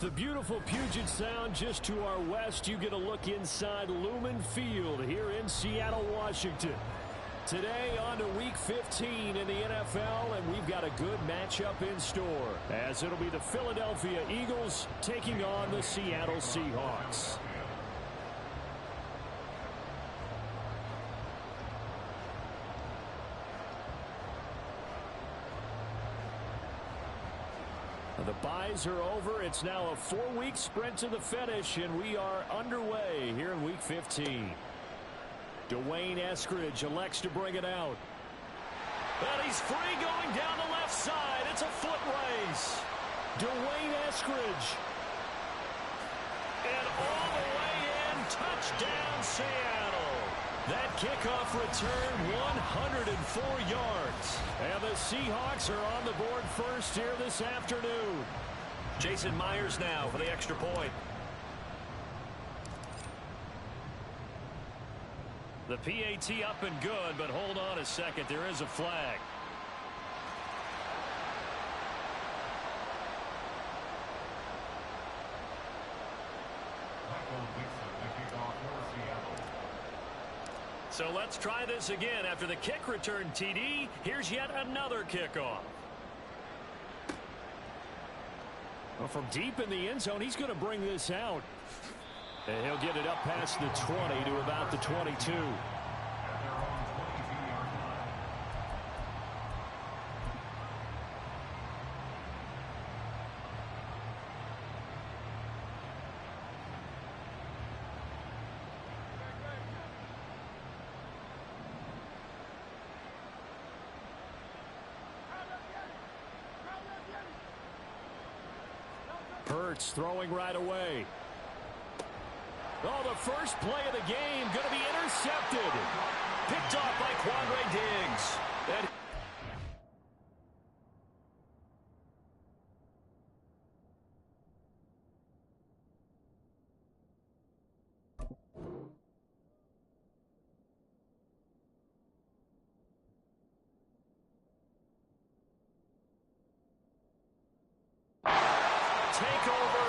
The beautiful Puget Sound just to our west. You get a look inside Lumen Field here in Seattle, Washington. Today on to Week 15 in the NFL, and we've got a good matchup in store, as it'll be the Philadelphia Eagles taking on the Seattle Seahawks. The byes are over. It's now a 4-week sprint to the finish, and we are underway here in Week 15. Dwayne Eskridge elects to bring it out. And he's free going down the left side. It's a foot race. Dwayne Eskridge. And all the way in, touchdown Seattle. That kickoff return 104 yards. And the Seahawks are on the board first here this afternoon. Jason Myers now for the extra point. The PAT up and good, but hold on a second. There is a flag. So let's try this again. After the kick return TD, here's yet another kickoff. Well, from deep in the end zone, he's going to bring this out. And he'll get it up past the 20 to about the 22. Hurts throwing right away. Oh, the first play of the game going to be intercepted. Picked off by Quandre Diggs. Takeover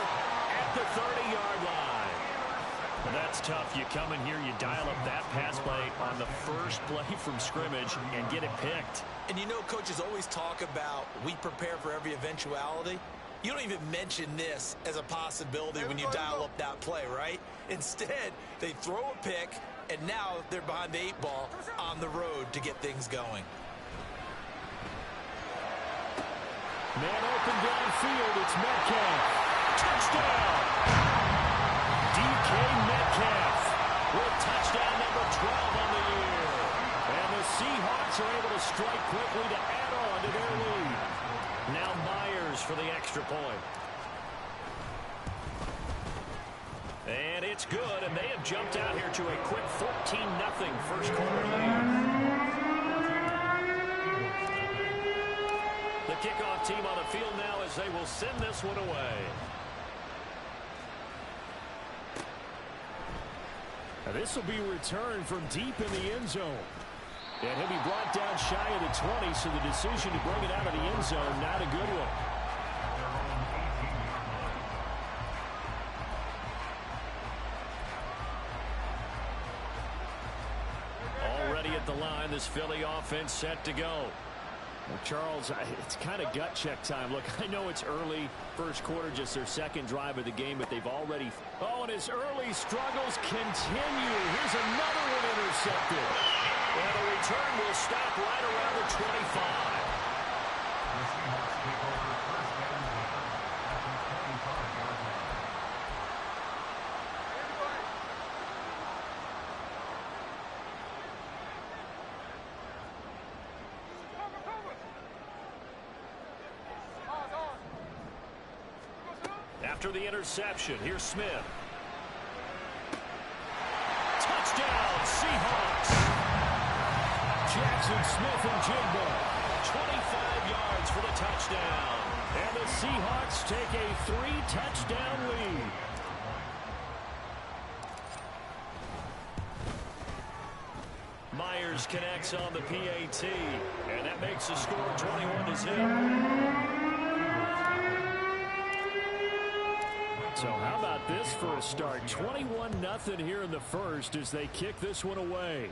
at the 30-yard line. That's tough. You come in here, you dial up that pass play on the first play from scrimmage and get it picked. And you know, coaches always talk about we prepare for every eventuality. You don't even mention this as a possibility when you dial up that play, right? Instead, they throw a pick, and now they're behind the 8-ball on the road to get things going. Man open downfield, it's Metcalf. Touchdown! DK Metcalf with touchdown number 12 on the year. And the Seahawks are able to strike quickly to add on to their lead. Now Myers for the extra point. And it's good, and they have jumped out here to a quick 14-0 first quarter lead. The kickoff team on the field now as they will send this one away. Now this will be returned from deep in the end zone. And he'll be brought down shy of the 20, so the decision to bring it out of the end zone, not a good one. Already at the line, this Philly offense set to go. Well, Charles, it's kind of gut check time. Look, I know it's early, first quarter, just their second drive of the game, but they've already... Oh, and his early struggles continue. Here's another one intercepted. And the return will stop right around the 25. After the interception, here's Smith. Touchdown, Seahawks. Jackson Smith and Jigba. 25 yards for the touchdown. And the Seahawks take a 3-touchdown lead. Myers connects on the PAT. And that makes the score 21-0. So how about this for a start? 21-0 here in the first as they kick this one away.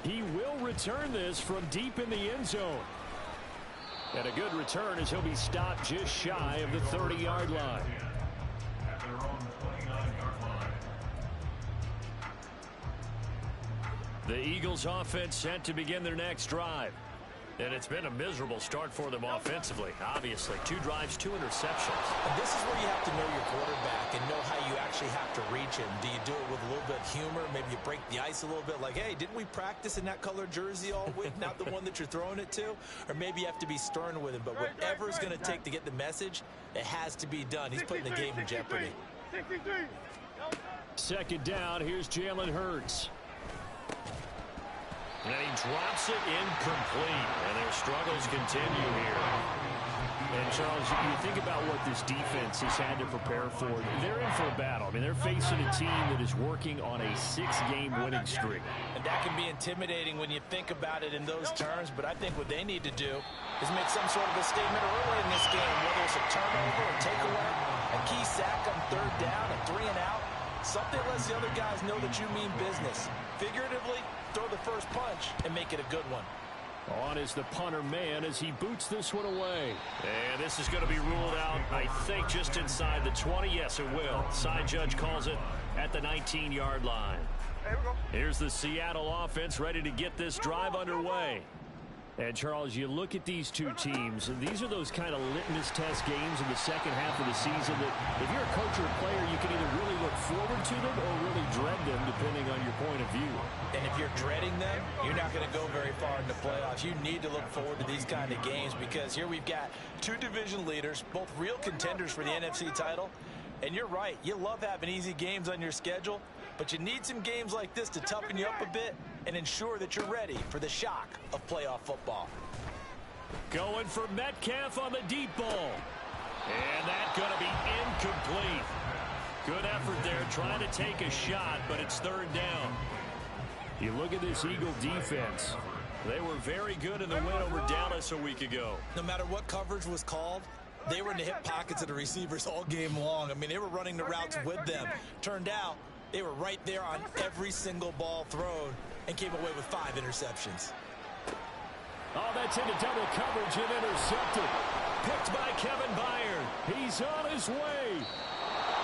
He will return this from deep in the end zone. And a good return as he'll be stopped just shy of the 30-yard line. The Eagles offense set to begin their next drive. And it's been a miserable start for them offensively. Obviously, 2 drives, 2 interceptions. And this is where you have to know your quarterback and know how you actually have to reach him. Do you do it with a little bit of humor? Maybe you break the ice a little bit like, hey, didn't we practice in that color jersey all week? Not the one that you're throwing it to? Or maybe you have to be stern with him. But whatever it's going to take to get the message, it has to be done. He's putting the game in jeopardy. Second down, here's Jalen Hurts. And he drops it incomplete. And their struggles continue here. And, Charles, you think about what this defense has had to prepare for. They're in for a battle. I mean, they're facing a team that is working on a 6-game winning streak. And that can be intimidating when you think about it in those terms. But I think what they need to do is make some sort of a statement early in this game, whether it's a turnover, a takeaway, a key sack on 3rd down, a 3-and-out. Something lets the other guys know that you mean business. Figuratively, throw the first punch and make it a good one. On is the punter man as he boots this one away. And this is going to be ruled out, I think, just inside the 20. Yes, it will. Side judge calls it at the 19-yard line. Here's the Seattle offense ready to get this drive underway. And, Charles, you look at these two teams, and these are those kind of litmus test games in the second half of the season that if you're a coach or a player, you can either really look forward to them or really dread them, depending on your point of view. And if you're dreading them, you're not going to go very far in the playoffs. You need to look forward to these kind of games because here we've got 2 division leaders, both real contenders for the NFC title. And you're right, you love having easy games on your schedule, but you need some games like this to toughen you up a bit and ensure that you're ready for the shock of playoff football. Going for Metcalf on the deep ball. And that's going to be incomplete. Good effort there trying to take a shot, but it's 3rd down. You look at this Eagle defense. They were very good in the win over Dallas a week ago. No matter what coverage was called, they were in the hip pockets of the receivers all game long. I mean, they were running the routes with them. Turned out they were right there on every single ball thrown and came away with 5 interceptions. Oh, that's into double coverage and intercepted. Picked by Kevin Byard. He's on his way.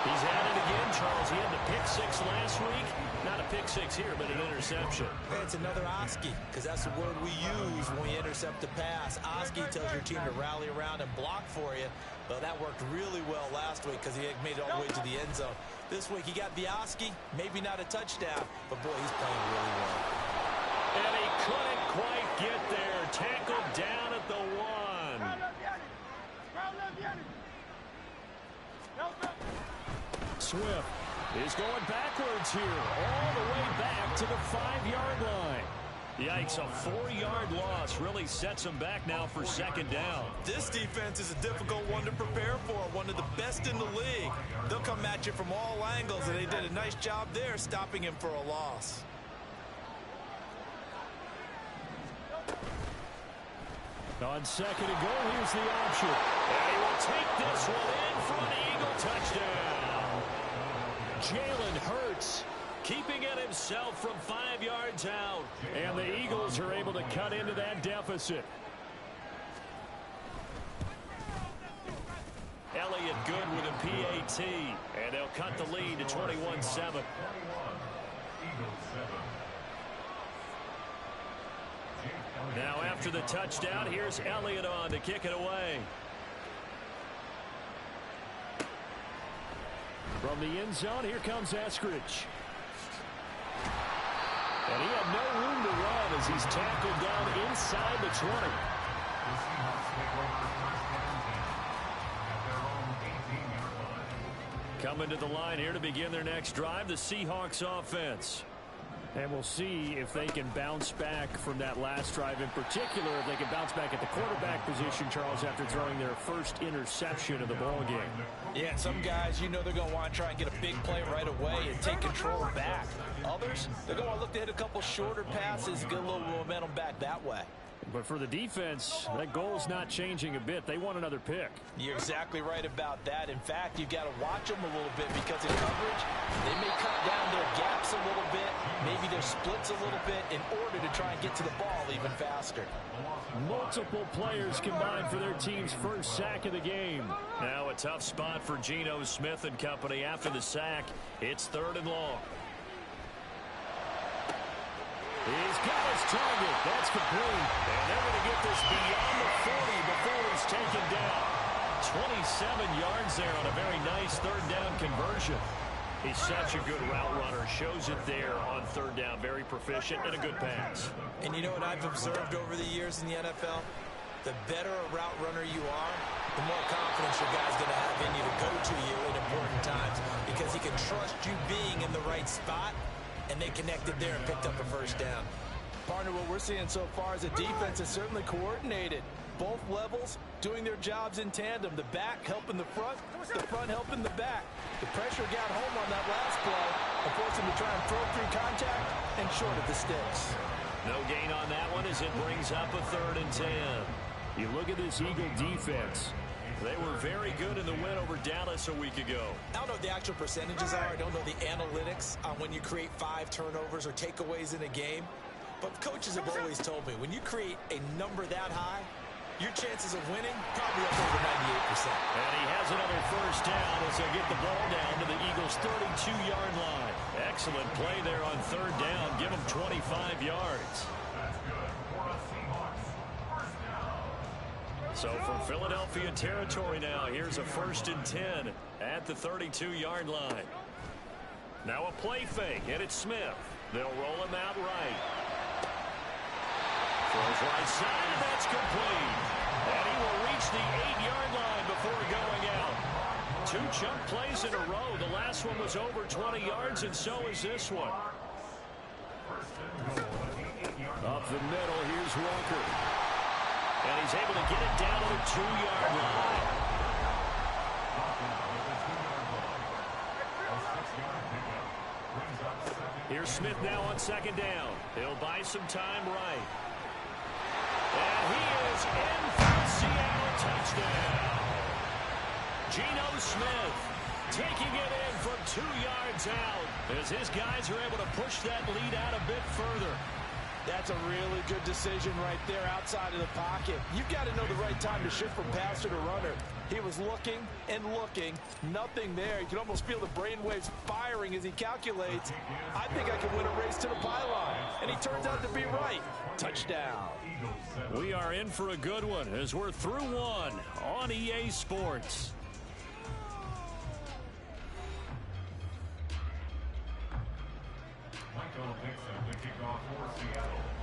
He's at it again, Charles. He had the pick 6 last week. Not a pick 6 here, but an interception. It's another Oski, because that's the word we use when we intercept a pass. Oski tells your team to rally around and block for you. But that worked really well last week because he had made it all the way to the end zone. This week he got the Oski, maybe not a touchdown, but boy, he's playing really well. And he couldn't quite get there. Tackled down at the 1. Swift is going backwards here, all the way back to the 5-yard line. Yikes, a 4-yard loss really sets him back now for 2nd down. This defense is a difficult one to prepare for, one of the best in the league. They'll come at you from all angles, and they did a nice job there stopping him for a loss. On 2nd and goal, here's the option. And he will take this one in for an Eagle touchdown. Jalen Hurts keeping it himself from 5 yards out. And the Eagles are able to cut into that deficit. Elliott good with a PAT. And they'll cut the lead to 21-7. Now after the touchdown, here's Elliott on to kick it away. From the end zone, here comes Eskridge. And he had no room to run as he's tackled down inside the 20. Coming to the line here to begin their next drive, the Seahawks offense. And we'll see if they can bounce back from that last drive in particular, if they can bounce back at the quarterback position, Charles, after throwing their first interception of the ballgame. Yeah, some guys, you know they're going to want to try and get a big play right away and take control back. Others, they're going to look to hit a couple shorter passes, get a little momentum back that way. But for the defense, that goal's not changing a bit. They want another pick. You're exactly right about that. In fact, you've got to watch them a little bit because in coverage, they may cut down their gaps a little bit, maybe their splits a little bit in order to try and get to the ball even faster. Multiple players combined for their team's first sack of the game. Now a tough spot for Geno Smith and company after the sack. It's 3rd and long. He's got his target. That's complete. And they're going to get this beyond the 40 before he's taken down. 27 yards there on a very nice 3rd down conversion. He's such a good route runner. Shows it there on 3rd down. Very proficient and a good pass. And you know what I've observed over the years in the NFL? The better a route runner you are, the more confidence your guy's going to have in you to go to you in important times because he can trust you being in the right spot. And they connected there and picked up a 1st down. Partner, what we're seeing so far is a defense is certainly coordinated. Both levels doing their jobs in tandem. The back helping the front helping the back. The pressure got home on that last play and forced him to try and throw through contact and short of the sticks. No gain on that one as it brings up a 3rd and 10. You look at this Eagle defense. They were very good in the win over Dallas a week ago. I don't know what the actual percentages are. I don't know the analytics on when you create 5 turnovers or takeaways in a game. But coaches have always told me, when you create a number that high, your chances of winning probably up over 98%. And he has another 1st down as they get the ball down to the Eagles' 32-yard line. Excellent play there on 3rd down. Give them 25 yards. So from Philadelphia territory now, here's a 1st and 10 at the 32-yard line. Now a play fake, and it's Smith. They'll roll him out right. Throws right side, and that's complete. And he will reach the 8-yard line before going out. 2 chunk plays in a row. The last one was over 20 yards, and so is this one. Up the middle, here's Walker. And he's able to get it down to the 2-yard line. Here's Smith now on 2nd down. He'll buy some time right. And he is in for a Seattle touchdown. Geno Smith taking it in from 2 yards out as his guys are able to push that lead out a bit further. That's a really good decision right there outside of the pocket. You've got to know the right time to shift from passer to runner. He was looking and looking. Nothing there. You can almost feel the brainwaves firing as he calculates. I think I can win a race to the pylon. And he turns out to be right. Touchdown. We are in for a good one as we're through one on EA Sports.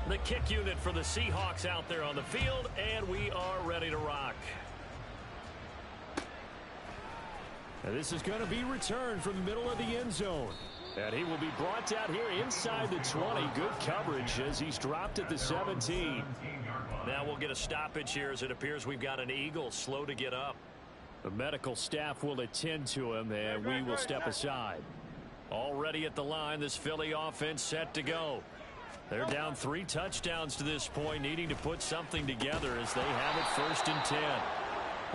The kick unit for the Seahawks out there on the field, and we are ready to rock. And this is going to be returned from the middle of the end zone. And he will be brought down here inside the 20. Good coverage as he's dropped at the 17. Now we'll get a stoppage here as it appears we've got an Eagle slow to get up. The medical staff will attend to him, and we will step aside. Already at the line, this Philly offense set to go. They're down 3 touchdowns to this point, needing to put something together as they have it 1st and 10.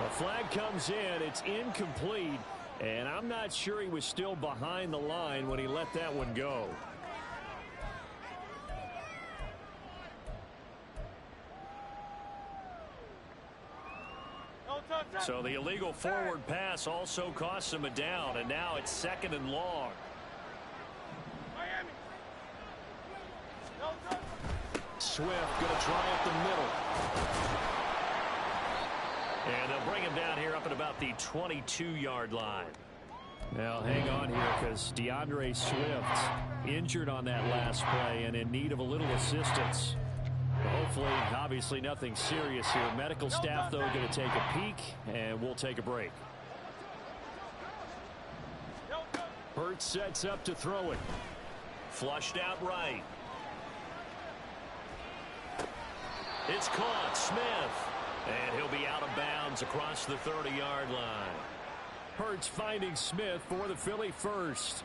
A flag comes in. It's incomplete, and I'm not sure he was still behind the line when he let that one go. So the illegal forward pass also costs him a down, and now it's 2nd and long. Swift going to try up the middle. And they'll bring him down here up at about the 22-yard line. Now hang on here because DeAndre Swift injured on that last play and in need of a little assistance. Hopefully, obviously nothing serious here. Medical staff, though, going to take a peek, and we'll take a break. Hurts sets up to throw it. Flushed out right. It's caught. Smith. And he'll be out of bounds across the 30-yard line. Hurts finding Smith for the Philly first.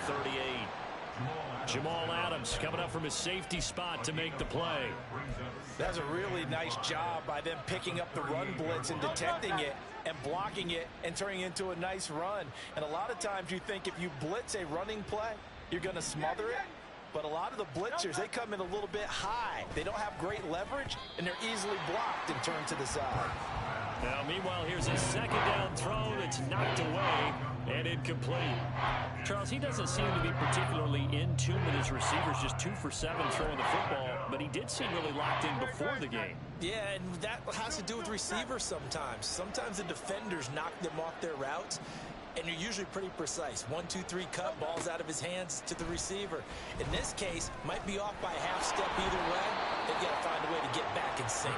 38. Jamal Adams coming up from his safety spot to make the play. That's a really nice job by them picking up the run blitz and detecting it and blocking it and turning it into a nice run. And a lot of times you think if you blitz a running play, you're going to smother it. But a lot of the blitzers, they come in a little bit high. They don't have great leverage, and they're easily blocked and turned to the side. Now, meanwhile, here's a second down throw that's knocked away and incomplete. Charles, he doesn't seem to be particularly in tune with his receivers, just 2 for 7 throwing the football, but he did seem really locked in before the game. Yeah, and that has to do with receivers sometimes. Sometimes the defenders knock them off their routes, and you're usually pretty precise. 1, 2, 3 cut, balls out of his hands to the receiver. In this case, might be off by a half step either way. They've got to find a way to get back in sync.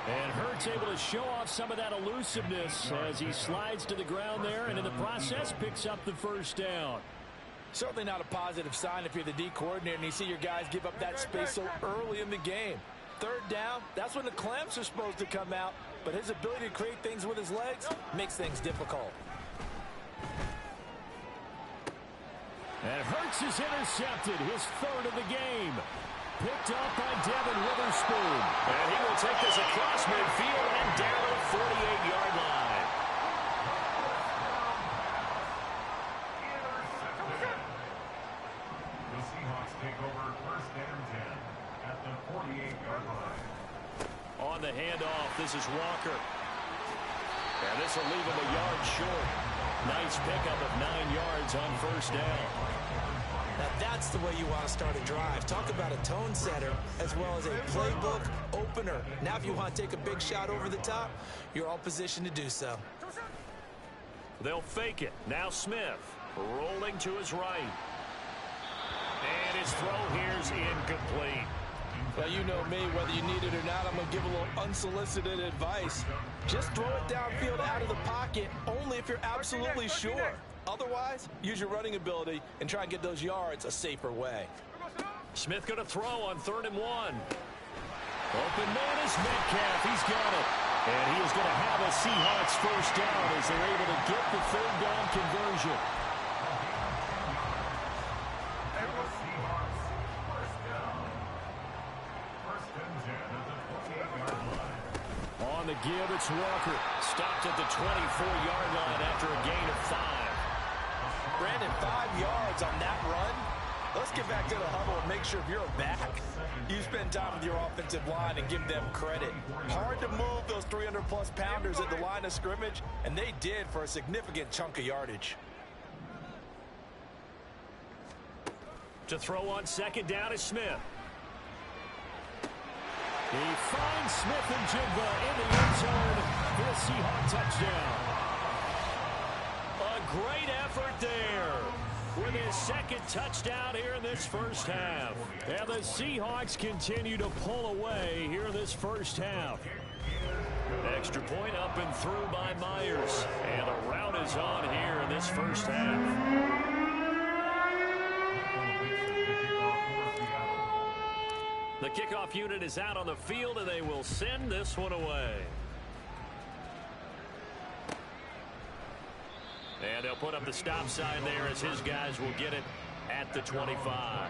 And Hurts able to show off some of that elusiveness as he slides to the ground there and in the process picks up the first down. Certainly not a positive sign if you're the D coordinator and you see your guys give up that space so early in the game. Third down, that's when the clamps are supposed to come out, but his ability to create things with his legs makes things difficult. And Hurts is intercepted, his third of the game. Picked up by Devin Witherspoon. And he will take this across midfield and down to the 48-yard line. The Seahawks take over first and 10 at the 48-yard line. On the handoff, this is Walker. And this will leave him a yard short. Nice pickup of 9 yards on first down. Now that's the way you want to start a drive. Talk about a tone setter as well as a playbook opener. Now if you want to take a big shot over the top, you're all positioned to do so. They'll fake it. Now Smith rolling to his right. And his throw here's incomplete. Well, you know me, whether you need it or not, I'm going to give a little unsolicited advice. Just throw it downfield out of the pocket only if you're absolutely sure. Otherwise, use your running ability and try and get those yards a safer way. Smith going to throw on 3rd and 1. Open man is Metcalf. He's got it. And he is going to have a Seahawks first down as they're able to get the 3rd down conversion. On the give, it's Walker. Stopped at the 24-yard line after a gain of 5. Brandon, 5 yards on that run. Let's get back to the huddle and make sure if you're back, you spend time with your offensive line and give them credit. Hard to move those 300-plus pounders at the line of scrimmage, and they did for a significant chunk of yardage. To throw on 2nd down is Smith. He finds Smith and Jigba in the end zone for a Seahawks touchdown. A great effort there with his 2nd touchdown here in this first half. And the Seahawks continue to pull away here in this first half. Extra point up and through by Myers. And the rout is on here in this first half. The kickoff unit is out on the field, and they will send this one away. And they'll put up the stop sign there as his guys will get it at the 25.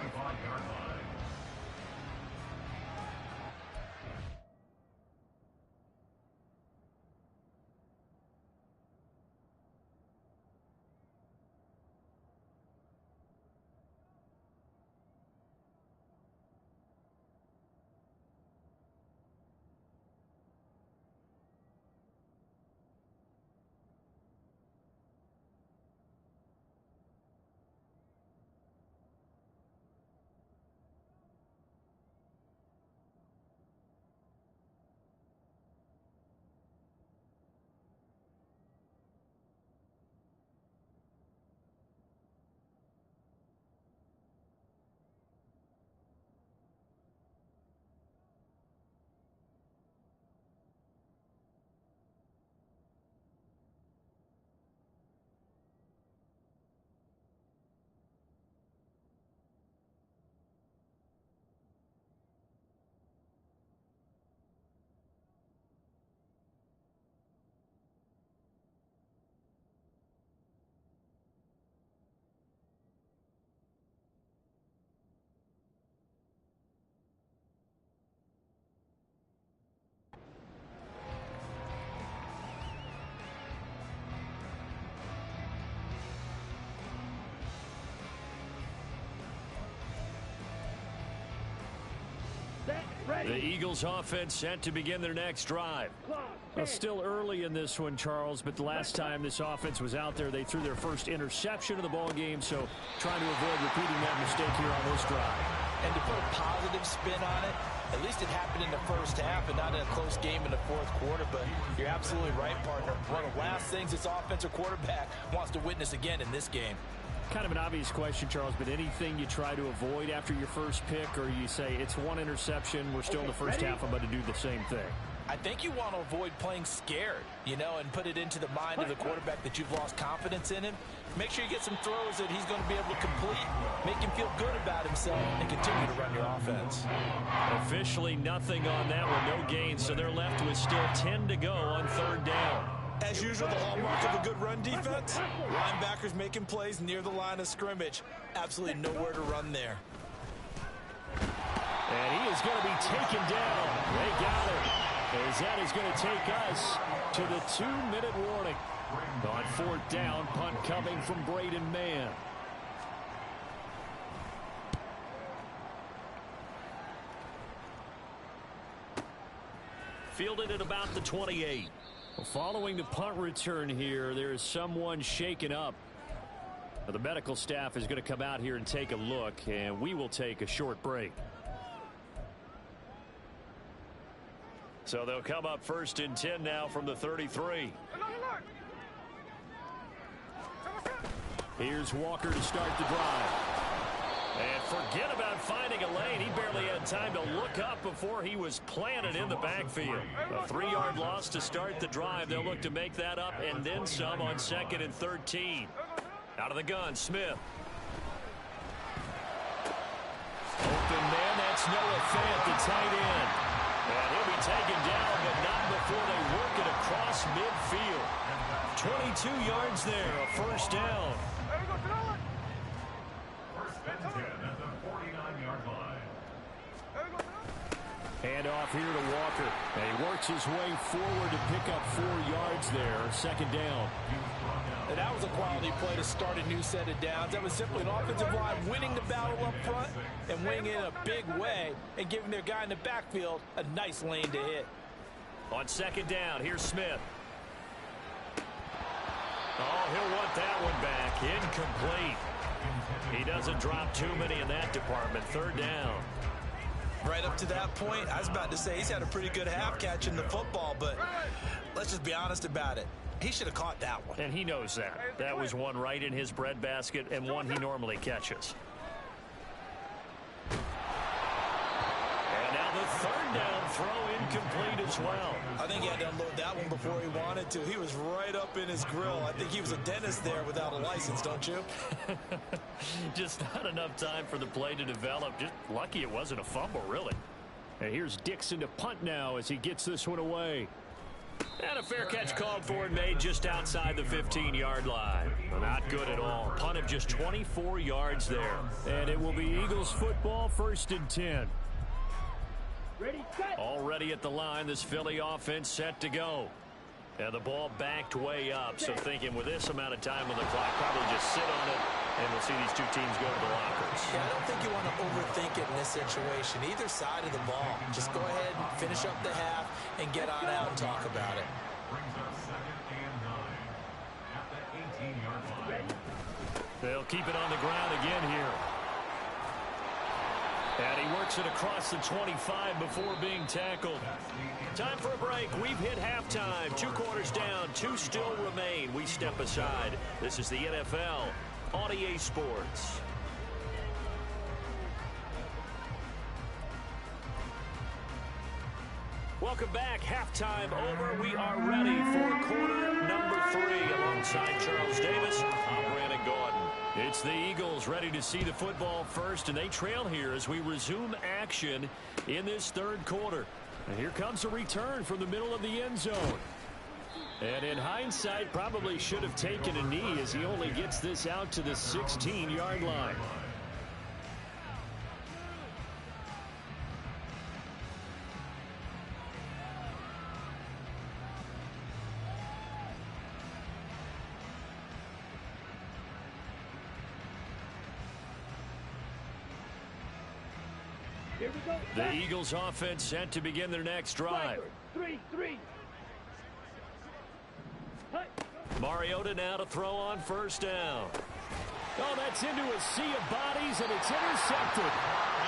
The Eagles offense set to begin their next drive. Well, still early in this one, Charles, but the last time this offense was out there, they threw their first interception of the ball game, so trying to avoid repeating that mistake here on this drive. And to put a positive spin on it, at least it happened in the first half and not in a close game in the fourth quarter, but you're absolutely right, partner. One of the last things this offensive quarterback wants to witness again in this game. Kind of an obvious question, Charles, but anything you try to avoid after your first pick, or you say it's one interception, we're still in the first half, I'm about to do the same thing? I think you want to avoid playing scared, and put it into the mind of the quarterback that you've lost confidence in him. Make sure you get some throws that he's going to be able to complete, make him feel good about himself, and continue to run your offense. Officially nothing on that one, no gain, so they're left with still 10 to go on third down. As usual, the hallmark of a good run defense, linebackers making plays near the line of scrimmage. Absolutely nowhere to run there. And he is going to be taken down. They got him. As that is going to take us to the 2-minute warning. On fourth down, punt coming from Braden Mann. Fielded at about the 28. Following the punt return here, there is someone shaken up. The medical staff is going to come out here and take a look, and we will take a short break. So they'll come up first and 10 now from the 33. Here's Walker to start the drive. And forget about finding a lane. He barely had time to look up before he was planted in the backfield. A 3-yard loss to start the drive. They'll look to make that up and then some on 2nd and 13. Out of the gun, Smith. Open man, that's Noah Fant, the tight end. And he'll be taken down, but not before they work it across midfield. 22 yards there, a first down. First and 10 at the 49-yard line. Hand off here to Walker. And he works his way forward to pick up 4 yards there. Second down. And that was a quality play to start a new set of downs. That was simply an offensive line winning the battle up front and winning it in a big way and giving their guy in the backfield a nice lane to hit. On second down, here's Smith. Oh, he'll want that one back. Incomplete. He doesn't drop too many in that department. Third down. Right up to that point, I was about to say he's had a pretty good half catching the football, but let's just be honest about it. He should have caught that one. And he knows that. That was one right in his breadbasket and one he normally catches. And now the third down throw incomplete as well. I think he had to unload that one before he wanted to. He was right up in his grill. I think he was a dentist there without a license, don't you? Just not enough time for the play to develop. Just lucky it wasn't a fumble, really. And here's Dixon to punt now as he gets this one away. And a fair catch called for and made just outside the 15-yard line. Not good at all. Punt of just 24 yards there. And it will be Eagles football, first and 10. Already at the line, this Philly offense set to go. And the ball backed way up. So thinking with this amount of time on the clock, probably just sit on it. And we'll see these two teams go to the lockers. Yeah, I don't think you want to overthink it in this situation. Either side of the ball. Just go ahead and finish up the half and get on out and talk about it. Brings up 2nd and 9 at the 18-yard line. They'll keep it on the ground again here. And he works it across the 25 before being tackled. Time for a break. We've hit halftime. 2 quarters down. 2 still remain. We step aside. This is the NFL on EA Sports. Welcome back. Halftime over. We are ready for quarter number 3. Alongside Charles Davis, I'm Brandon Gordon. It's the Eagles ready to see the football first, and they trail here as we resume action in this third quarter. And here comes a return from the middle of the end zone. And in hindsight, probably should have taken a knee as he only gets this out to the 16-yard line. The Eagles offense set to begin their next drive. 3-3. Mariota now to throw on first down. Oh, that's into a sea of bodies, and it's intercepted.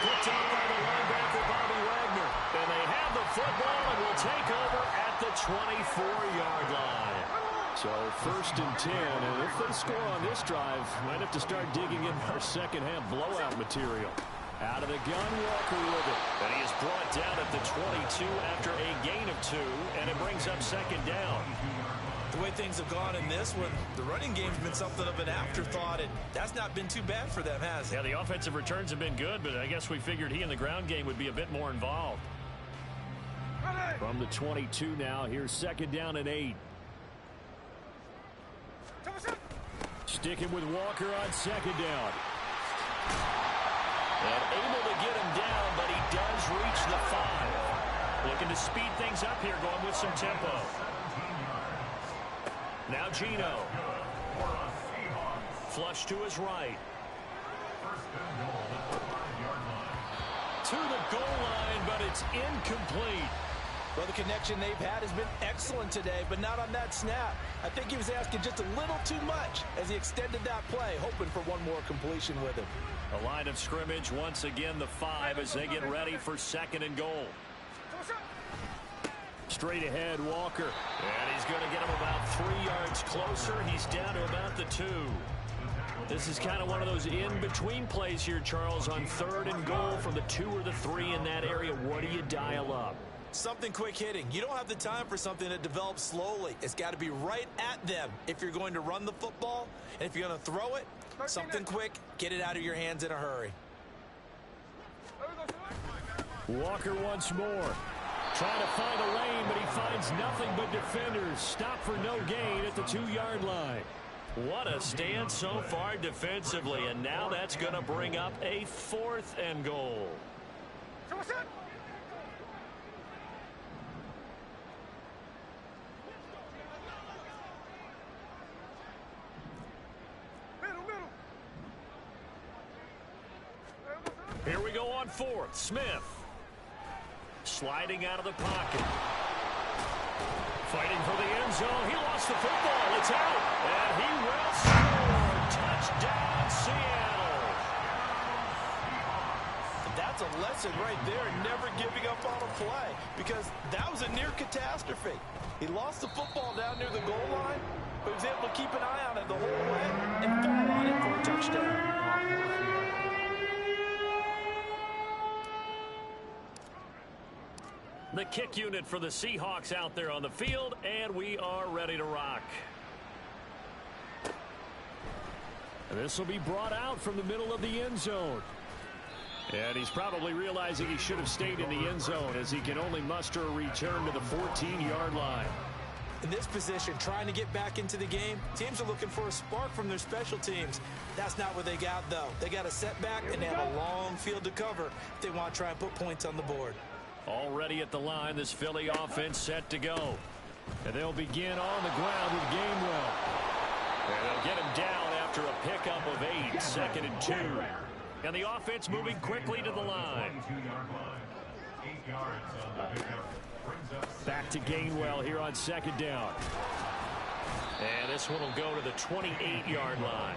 Picked up by the linebacker, Bobby Wagner. And they have the football and will take over at the 24-yard line. So first and 10, and if they score on this drive, might have to start digging in our second-half blowout material. Out of the gun, Walker with it. And he is brought down at the 22 after a gain of 2, and it brings up second down. The way things have gone in this one, the running game's been something of an afterthought, and that's not been too bad for them, has it? Yeah, the offensive returns have been good, but I guess we figured he in the ground game would be a bit more involved. From the 22 now, here's second down and 8. Sticking with Walker on second down. And able to get him down, but he does reach the 5. Looking to speed things up here, going with some tempo. Now Gino. Flush to his right. To the goal line, but it's incomplete. Well, the connection they've had has been excellent today, but not on that snap. I think he was asking just a little too much as he extended that play, hoping for one more completion with him. A line of scrimmage, once again the 5 as they get ready for second and goal. Straight ahead, Walker. And he's going to get him about 3 yards closer. He's down to about the 2. This is kind of one of those in-between plays here, Charles, on third and goal from the 2 or the 3 in that area. What do you dial up? Something quick hitting. You don't have the time for something that develops slowly. It's got to be right at them if you're going to run the football. And if you're going to throw it, something quick, get it out of your hands in a hurry. Walker once more. Trying to find a lane, but he finds nothing but defenders. Stop for no gain at the 2-yard line. What a stand so far defensively, and now that's going to bring up a 4th and goal. Here we go on 4th. Smith. Sliding out of the pocket. Fighting for the end zone. He lost the football. It's out. And he will score. Touchdown, Seattle. That's a lesson right there in never giving up on a play, because that was a near catastrophe. He lost the football down near the goal line, but he was able to keep an eye on it the whole way and fall on it for a touchdown. The kick unit for the Seahawks out there on the field, and we are ready to rock. This will be brought out from the middle of the end zone. And he's probably realizing he should have stayed in the end zone as he can only muster a return to the 14-yard line. In this position, trying to get back into the game, teams are looking for a spark from their special teams. That's not what they got, though. They got a setback, and they have a long field to cover if they want to try and put points on the board. Already at the line, this Philly offense set to go. And they'll begin on the ground with Gainwell. And they'll get him down after a pickup of 8, 2nd and 2. And the offense moving quickly to the line. Back to Gainwell here on 2nd down. And this one will go to the 28-yard line.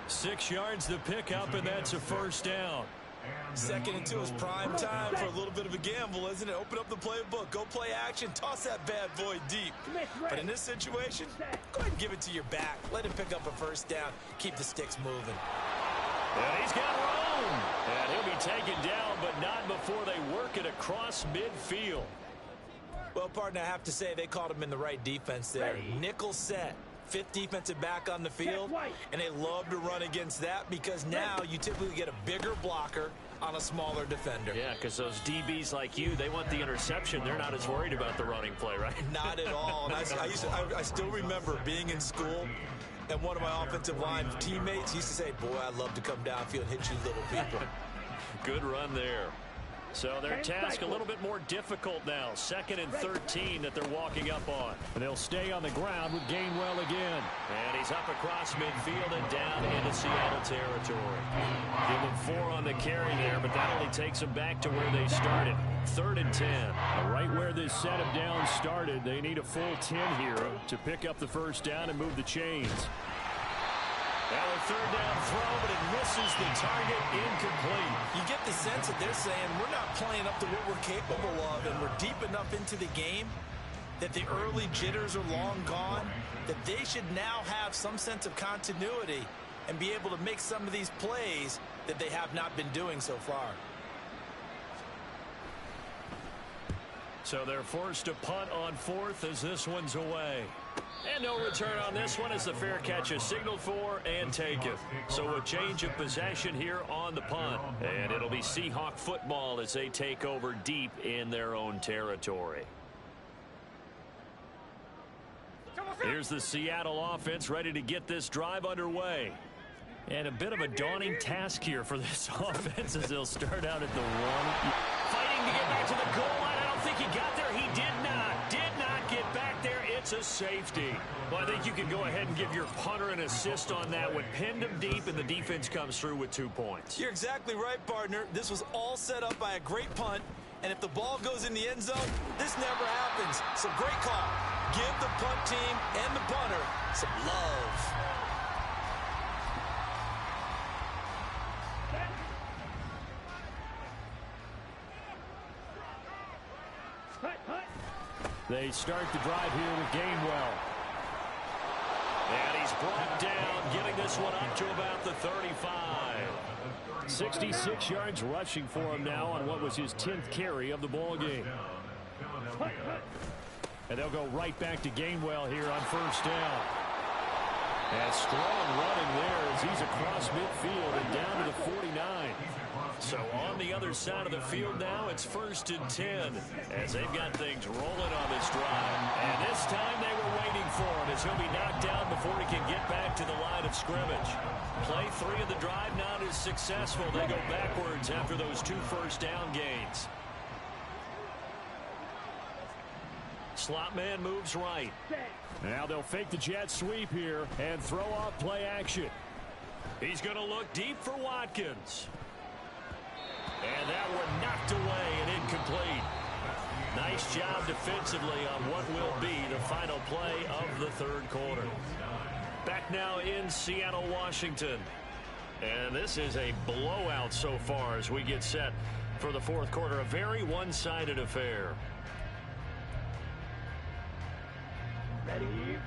6 yards the pickup, and that's a first down. 2nd and 2 is prime time for a little bit of a gamble, isn't it? Open up the playbook, go play action, toss that bad boy deep. But in this situation, go ahead and give it to your back. Let him pick up a first down. Keep the sticks moving. And he's got room. And he'll be taken down, but not before they work it across midfield. Well, partner, I have to say they caught him in the right defense there. Nickel set. 5th defensive back on the field, and they love to run against that because now you typically get a bigger blocker on a smaller defender. Yeah, because those DBs like you, they want the interception. They're not as worried about the running play, right? Not at all. And I still remember being in school, and one of my offensive line teammates used to say, boy, I'd love to come downfield and hit you little people. Good run there. So their task a little bit more difficult now. 2nd and 13 that they're walking up on. And they'll stay on the ground with Gainwell again. And he's up across midfield and down into Seattle territory. Give them 4 on the carry there, but that only takes them back to where they started. 3rd and 10. Right where this set of downs started, they need a full 10 here to pick up the first down and move the chains. Now a 3rd down throw, but it misses the target, incomplete. You get the sense that they're saying we're not playing up to what we're capable of, and we're deep enough into the game that the early jitters are long gone, that they should now have some sense of continuity and be able to make some of these plays that they have not been doing so far. So they're forced to punt on 4th as this one's away. And no return on this one as the fair catch is signaled for and taken. So a change of possession here on the punt. And it'll be Seahawk football as they take over deep in their own territory. Here's the Seattle offense ready to get this drive underway. And a bit of a daunting task here for this offense as they'll start out at the 1. Fighting to get back to the goal line. I don't think he got there. He did not get back there. It's a safety. Well, I think you can go ahead and give your punter an assist on that one. Pinned him deep, and the defense comes through with 2 points. You're exactly right, partner. This was all set up by a great punt. And if the ball goes in the end zone, this never happens. So great call. Give the punt team and the punter some love. They start the drive here with Gainwell. And he's brought down, getting this one up to about the 35. 66 yards rushing for him now on what was his 10th carry of the ball game. And they'll go right back to Gainwell here on 1st down. And strong running there as he's across midfield and down to the 49. So on the other side of the field now, it's 1st and 10 as they've got things rolling on this drive. And this time they were waiting for him as he'll be knocked down before he can get back to the line of scrimmage. Play 3 of the drive not as successful. They go backwards after those 2 first down gains. Slot man moves right. Now they'll fake the jet sweep here and throw off play action. He's going to look deep for Watkins. And that one knocked away and incomplete. Nice job defensively on what will be the final play of the 3rd quarter. Back now in Seattle, Washington. And this is a blowout so far as we get set for the 4th quarter. A very one-sided affair.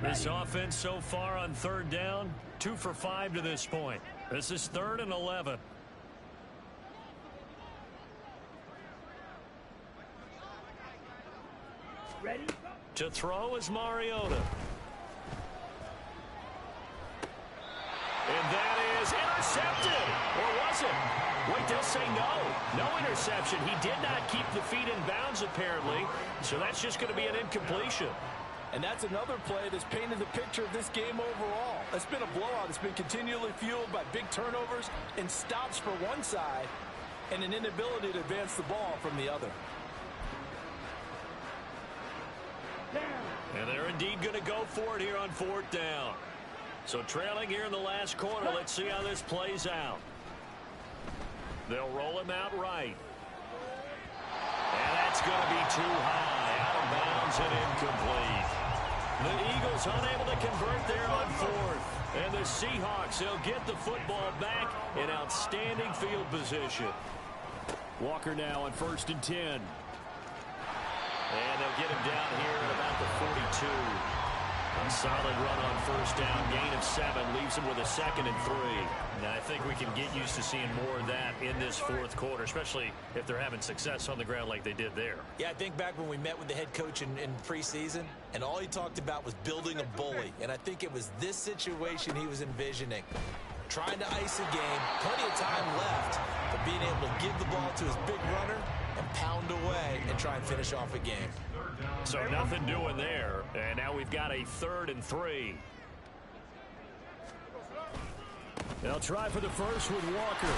This offense so far on 3rd down, 2 for 5 to this point. This is 3rd and 11. Ready? To throw is Mariota. And that is intercepted. Or was it? Wait, they'll say no. No interception. He did not keep the feet in bounds, apparently. So that's just going to be an incompletion. And that's another play that's painted the picture of this game overall. It's been a blowout. It's been continually fueled by big turnovers and stops for one side and an inability to advance the ball from the other. And they're indeed going to go for it here on 4th down. So trailing here in the last quarter, let's see how this plays out. They'll roll him out right. And that's going to be too high. Out of bounds and incomplete. The Eagles unable to convert there on 4th. And the Seahawks, they'll get the football back in outstanding field position. Walker now on 1st and 10. And they'll get him down here at about the 42. A solid run on 1st down. Gain of 7 leaves him with a 2nd and 3. Now I think we can get used to seeing more of that in this 4th quarter, especially if they're having success on the ground like they did there. Yeah, I think back when we met with the head coach in preseason, and all he talked about was building a bully. And I think it was this situation he was envisioning. Trying to ice a game, plenty of time left, but being able to give the ball to his big runner and pound away and try and finish off a game. So nothing doing there. And now we've got a 3rd and 3. They'll try for the first with Walker.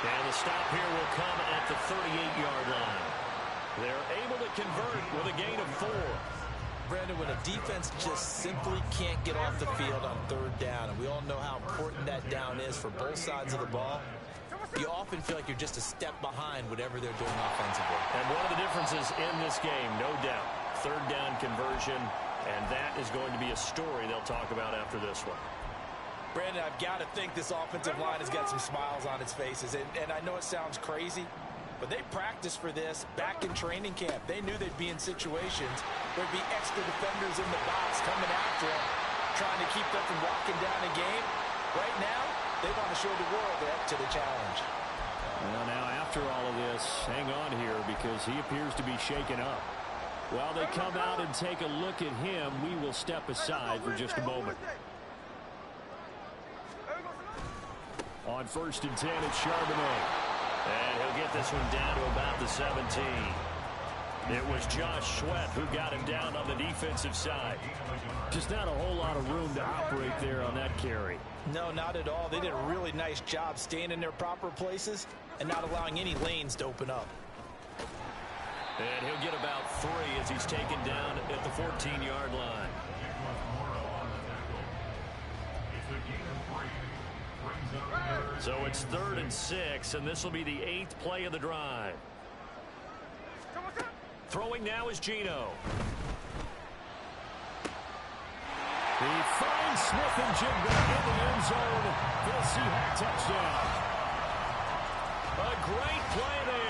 And the stop here will come at the 38-yard line. They're able to convert with a gain of 4. Brandon, when a defense just simply can't get off the field on 3rd down, and we all know how important that down is for both sides of the ball, you often feel like you're just a step behind whatever they're doing offensively. And one of the differences in this game, no doubt, third down conversion, and that is going to be a story they'll talk about after this one. Brandon, I've got to think this offensive line has got some smiles on its faces. And I know it sounds crazy, but they practiced for this back in training camp. They knew they'd be in situations where there'd be extra defenders in the box coming after them, trying to keep them from walking down a game. Right now, they want to show the world they're up to the challenge. Well, now after all of this, hang on here because he appears to be shaken up. While they come out and take a look at him, we will step aside for just a moment. On 1st and 10, it's Charbonnet. And he'll get this one down to about the 17. It was Josh Sweat who got him down on the defensive side. Just not a whole lot of room to operate there on that carry. No, not at all. They did a really nice job staying in their proper places and not allowing any lanes to open up. And he'll get about 3 as he's taken down at the 14-yard line. So it's 3rd and 6, and this will be the 8th play of the drive. Throwing now is Geno. He finds Smith and Jigba in the end zone for the Seahawks touchdown. A great play there.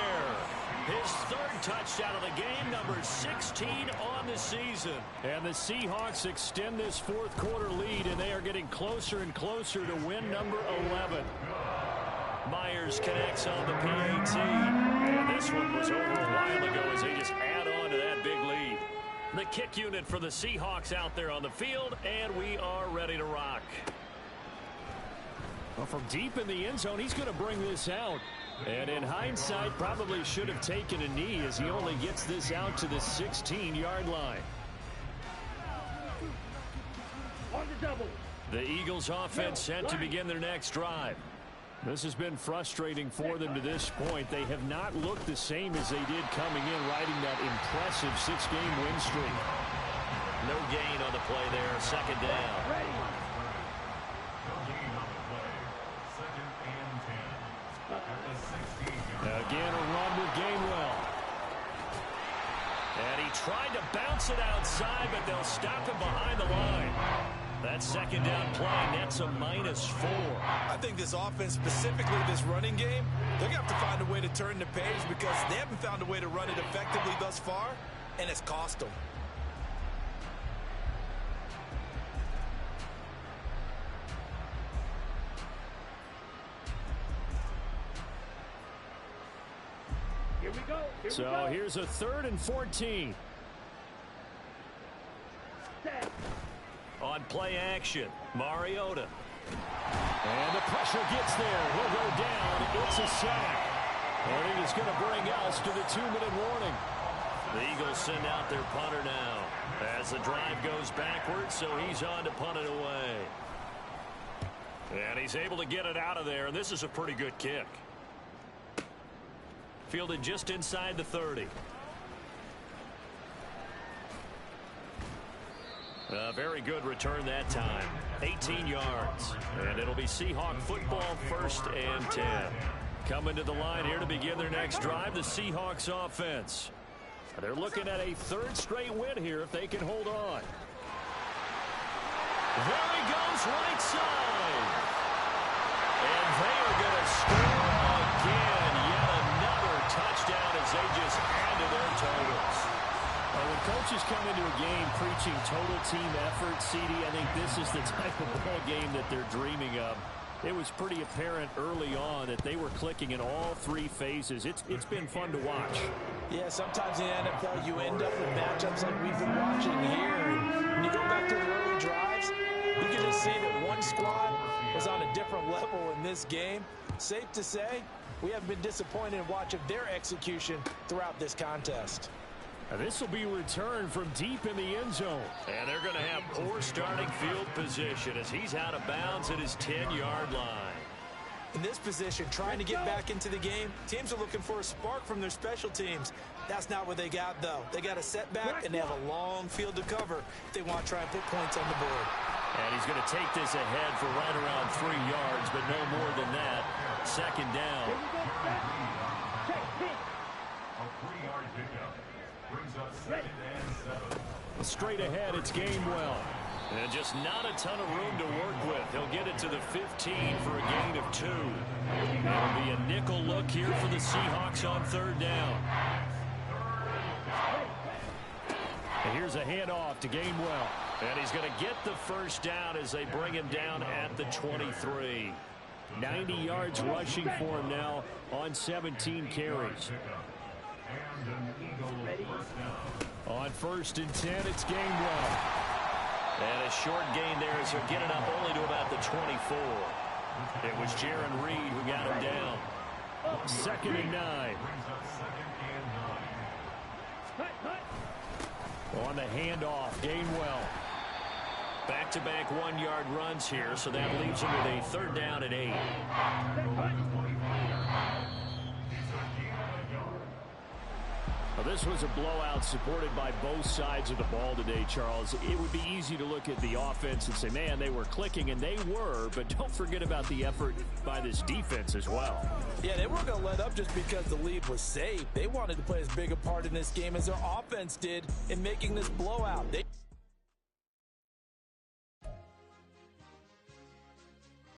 His 3rd touchdown of the game, number 16 on the season. And the Seahawks extend this 4th quarter lead, and they are getting closer and closer to win number 11. Myers connects on the PAT. And this one was over a while ago as they just add on to that big lead. The kick unit for the Seahawks out there on the field, and we are ready to rock. Well, from deep in the end zone, he's going to bring this out. And in hindsight, probably should have taken a knee as he only gets this out to the 16-yard line. The Eagles offense set to begin their next drive. This has been frustrating for them to this point. They have not looked the same as they did coming in, riding that impressive 6-game win streak. No gain on the play there, 2nd down. Again, a run with Gainwell. And he tried to bounce it outside, but they'll stop him behind the line. That 2nd down play nets a -4. I think this offense, specifically this running game, they're going to have to find a way to turn the page because they haven't found a way to run it effectively thus far, and it's cost them. So here's a 3rd and 14. On play action, Mariota. And the pressure gets there. He'll go down. It's a sack. And it is going to bring us to the 2-minute warning. The Eagles send out their punter now as the drive goes backwards, so he's on to punt it away. And he's able to get it out of there, and this is a pretty good kick. Fielded just inside the 30. A very good return that time. 18 yards. And it'll be Seahawk football, 1st and 10. Coming to the line here to begin their next drive, the Seahawks offense. They're looking at a 3rd straight win here if they can hold on. There he goes, right side. And they are going to score again. Yet another touchdown as they just add to their totals. When coaches come into a game preaching total team effort, CD, I think this is the type of ball game that they're dreaming of. It was pretty apparent early on that they were clicking in all 3 phases. It's been fun to watch. Yeah, sometimes in the NFL you end up with matchups like we've been watching here. And when you go back to the early drives, you can just see that one squad was on a different level in this game. Safe to say, we haven't been disappointed in watching their execution throughout this contest. This will be returned from deep in the end zone. And they're going to have poor starting field position as he's out of bounds at his 10-yard line. In this position, trying to get back into the game, teams are looking for a spark from their special teams. That's not what they got, though. They got a setback, and they have a long field to cover if they want to try and put points on the board. And he's going to take this ahead for right around 3 yards, but no more than that. second down. A 3-yard pickup brings up 2nd and 7. Straight ahead, it's Gainwell. And just not a ton of room to work with. He'll get it to the 15 for a gain of 2. That'll be a nickel look here for the Seahawks on 3rd down. And here's a handoff to Gainwell. And he's going to get the first down as they bring him down at the 23. 90 yards rushing for him now on 17 carries. And an Eagle first down. On 1st and 10, it's Gainwell. And a short gain there as they're getting up only to about the 24. It was Jaron Reed who got him down. 2nd and 9. Brings up 2nd and 9. On the handoff, Gainwell. Back-to-back 1-yard runs here, so that leaves him with a 3rd down and 8. Well, this was a blowout supported by both sides of the ball today, Charles. It would be easy to look at the offense and say, man, they were clicking, and they were, but don't forget about the effort by this defense as well. Yeah, they weren't going to let up just because the lead was saved. They wanted to play as big a part in this game as their offense did in making this blowout.